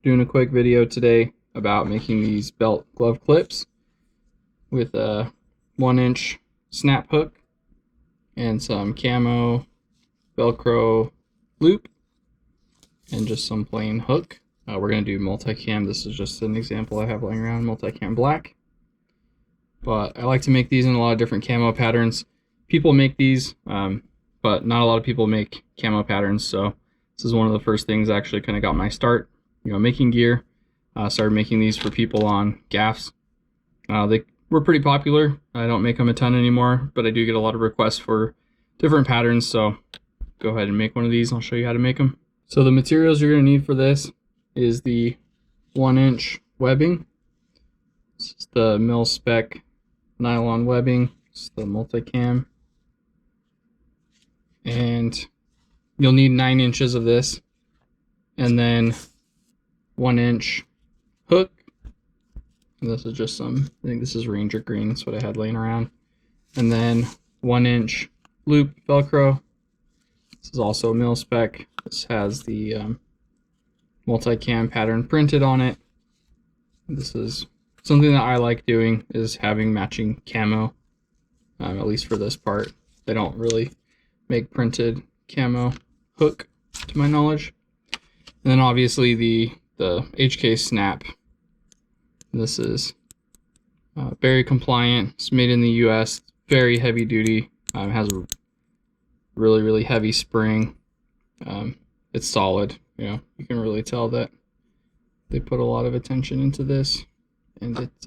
Doing a quick video today about making these belt glove clips with a 1-inch snap hook and some camo Velcro loop and just some plain hook. We're going to do multicam. This is just an example I have laying around, multicam black. But I like to make these in a lot of different camo patterns. People make these, but not a lot of people make camo patterns, so this is one of the first things that actually kind of got my start, making gear. Started making these for people on gaffs. They were pretty popular. I don't make them a ton anymore, but I do get a lot of requests for different patterns, so go ahead and make one of these. I'll show you how to make them. So the materials you're going to need for this is the 1-inch webbing. This is the Mil-Spec nylon webbing. It's the multicam. And you'll need 9 inches of this, and then 1-inch hook. And this is just some, I think this is Ranger green, that's what I had laying around. And then 1-inch loop Velcro. This is also Mil-Spec. This has the multicam pattern printed on it. This is something that I like doing, is having matching camo, at least for this part. They don't really make printed camo hook to my knowledge. And then obviously the HK snap. This is very compliant. It's made in the US, very heavy duty. It has a really heavy spring. It's solid. You can really tell that they put a lot of attention into this, and it's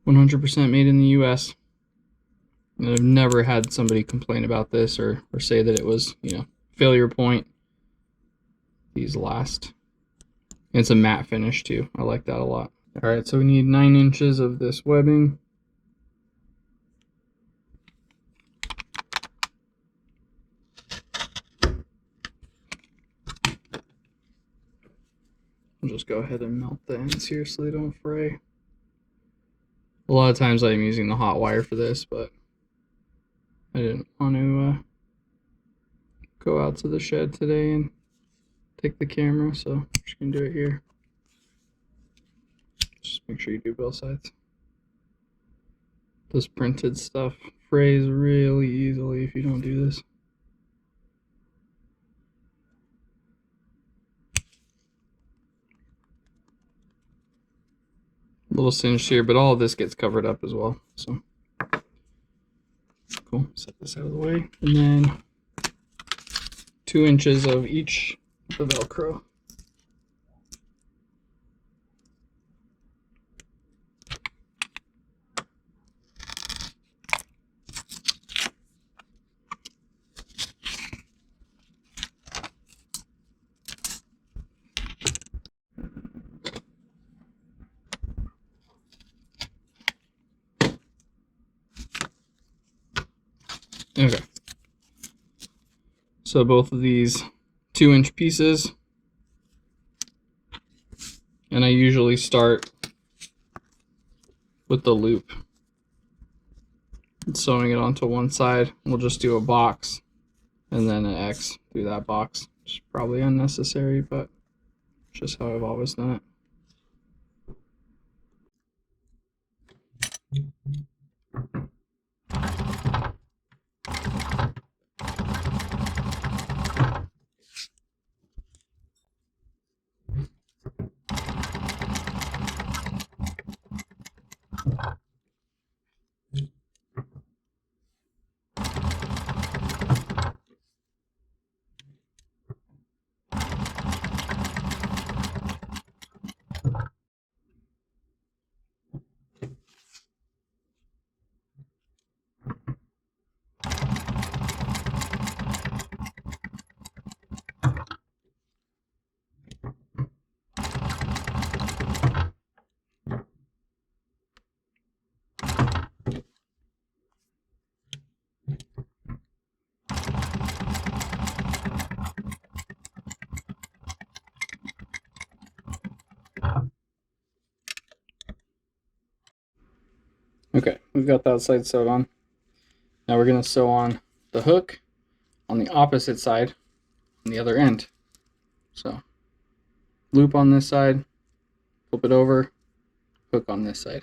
100% made in the US. And I've never had somebody complain about this or say that it was, failure point. These last. And it's a matte finish too. I like that a lot. Alright, so we need 9 inches of this webbing. I'll just go ahead and melt the ends here so they don't fray. A lot of times I'm using the hot wire for this, but I didn't want to go out to the shed today and take the camera, so I'm just going to do it here. Just make sure you do both sides. This printed stuff frays really easily if you don't do this. A little singed here, but all of this gets covered up as well. So cool. Set this out of the way, and then 2 inches of each of the Velcro. Okay, so both of these 2-inch pieces, and I usually start with the loop and sewing it onto one side. We'll just do a box and then an X through that box. It's probably unnecessary, but it's just how I've always done it. Okay, we've got that side sewed on. Now we're going to sew on the hook on the opposite side on the other end. So loop on this side, flip it over, hook on this side.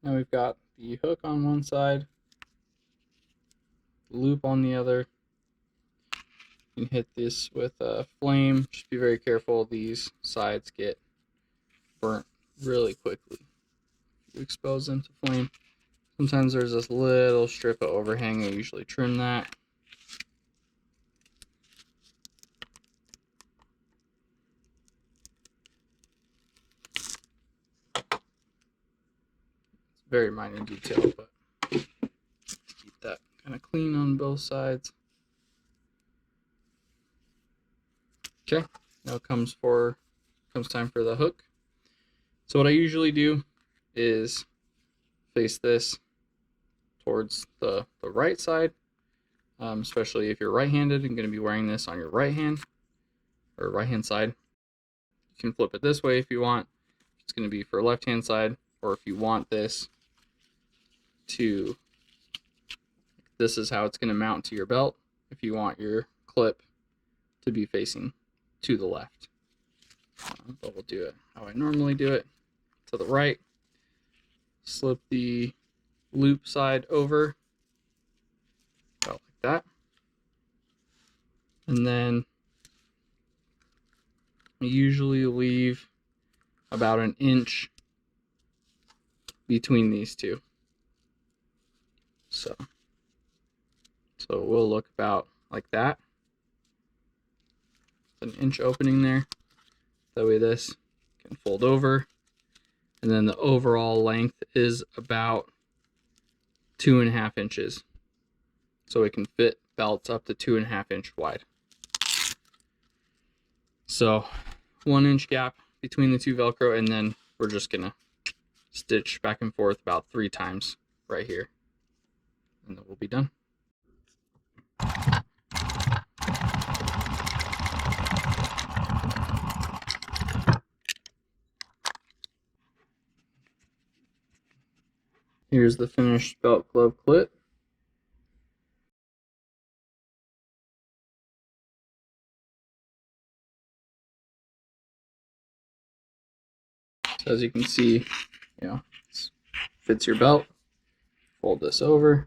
Now we've got the hook on one side, the loop on the other. You can hit this with a flame. Just be very careful, these sides get burnt really quickly if you expose them to flame. Sometimes there's this little strip of overhang. I usually trim that. Very minor detail, but keep that kind of clean on both sides. Okay, now comes time for the hook. So what I usually do is face this towards the right side, especially if you're right-handed and going to be wearing this on your right hand or right-hand side. You can flip it this way if you want. It's going to be for left-hand side, or if you want this this is how it's going to mount to your belt if you want your clip to be facing to the left. But we'll do it how I normally do it, to the right. Slip the loop side over, about like that. And then I usually leave about an inch between these two. So it will look about like that. An inch opening there. That way this can fold over. And then the overall length is about 2.5 inches. So it can fit belts up to 2.5 inch wide. So 1 inch gap between the two Velcro, and then we're just gonna stitch back and forth about 3 times right here. And then we'll be done. Here's the finished belt glove clip. So as you can see, it fits your belt. Fold this over.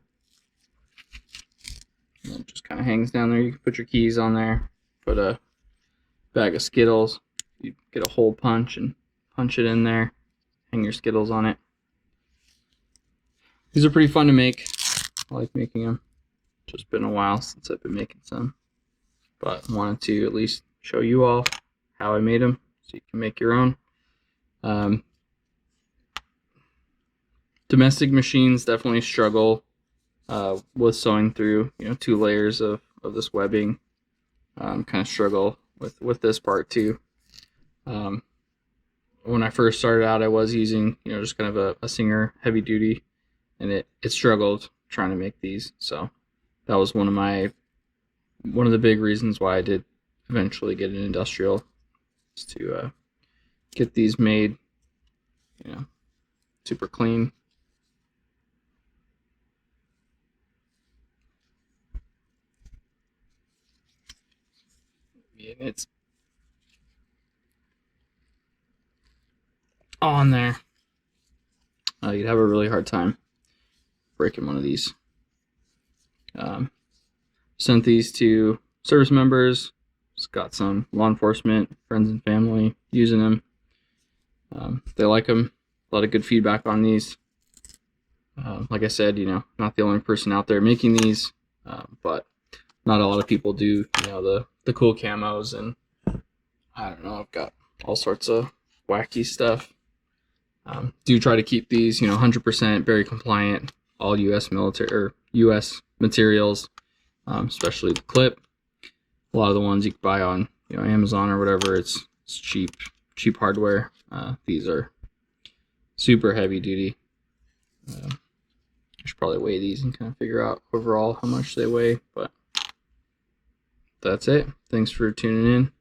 And it just kind of hangs down there. You can put your keys on there. Put a bag of Skittles. You get a hole punch and punch it in there. Hang your Skittles on it. These are pretty fun to make. I like making them. Just been a while since I've been making some, but wanted to at least show you all how I made them so you can make your own. Domestic machines definitely struggle with sewing through 2 layers of this webbing. Kind of struggle with this part too. When I first started out, I was using just kind of a Singer heavy duty, and it struggled trying to make these. So that was one of the big reasons why I did eventually get an industrial, is to get these made super clean. And it's on there. You'd have a really hard time breaking one of these. Sent these to service members. Just got some law enforcement friends and family using them. They like them. A lot of good feedback on these. Like I said, not the only person out there making these, but not a lot of people do. The cool camos, and I don't know. I've got all sorts of wacky stuff. Do try to keep these, 100% very compliant, all U.S. military or U.S. materials. especially the clip. A lot of the ones you can buy on Amazon or whatever, it's cheap hardware. These are super heavy duty. I should probably weigh these and kind of figure out overall how much they weigh, but that's it. Thanks for tuning in.